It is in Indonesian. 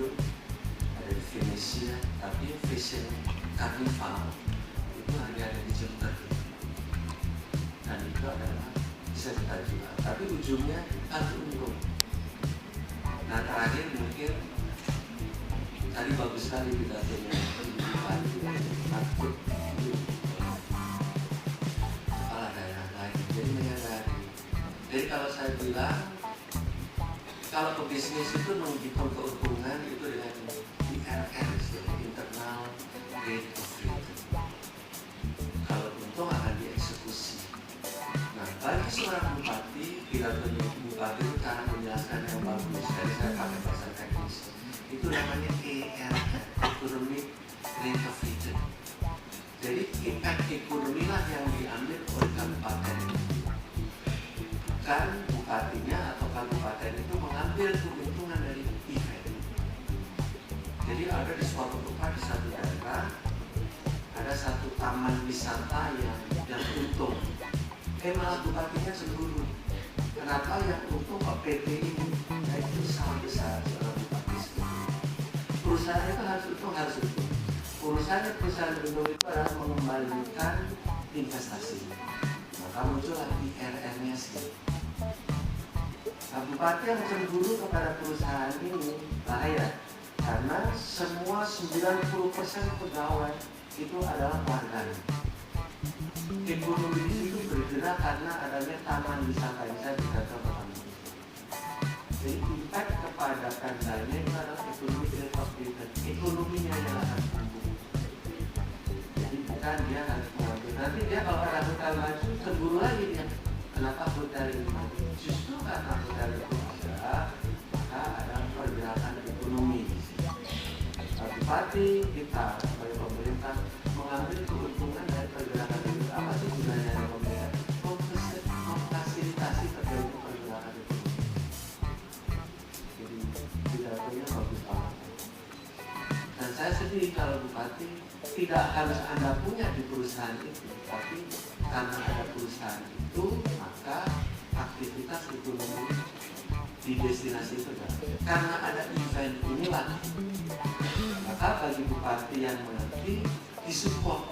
Rio, ada di Venesia, tapi fashion carnival itu hanya ada di Jember, dan itu adalah bisa kita jual, tapi ujungnya harus untung. Nah terakhir mungkin tadi bagus sekali pidatonya takut kepala daerah lain, jadi menyadari. Jadi kalau saya bilang, kalau pebisnis itu menghitung keuntungan itu dengan IRR, internal rate of return. Kalau untung akan dieksekusi. Nah, bagi seorang bupati, pidatonya bupati itu cara menjelaskan yang bagus. Jadi saya pakai bahasa teknis. Itu namanya ERR, Economic Rate of Return. Jadi impact ekonomi lah yang diambil oleh kabupaten. Kan bupatinya atau kabupaten itu mengambil keuntungan dari event. Jadi ada di suatu tempat di satu daerah ada satu taman wisata yang untung. Malah bupatinya cemburu. Kenapa yang untung kok PT ini? Nah, itu sangat besar seorang bupati. Perusahaan itu harus untung, harus untung. Perusahaan untung itu adalah mengembalikan investasi. Maka muncullah IRR-nya sih. Nah, bupati yang cemburu kepada perusahaan ini bahaya, karena semua 90% pegawai itu adalah warga. Ekonomi di situ bergerak karena adanya taman wisata yang saya tidak tahu. Jadi impact kepada Pemdanya itu adalah ekonomi restoratif, ekonominya yang akan tumbuh. Jadi bukan dia harus mengambil. Nanti dia kalau ada hotel maju cemburu lagi dia. Kenapa hotel ini maju? Justru karena hotel itu ada, maka ada pergerakan ekonomi di sini. Bupati kita sebagai pemerintah mengambil keuntungan dari pergerakan itu. Apa sih gunanya dari pemerintah? Memfasilitasi terjadi pergerakan ekonomi. Jadi pidatonya bagus banget. Dan saya sedih kalau bupati tidak harus Anda punya di perusahaan itu, tapi karena ada perusahaan itu, maka aktivitas ekonomi di destinasi itu kan. Karena ada event inilah, maka bagi bupati yang mengerti disupport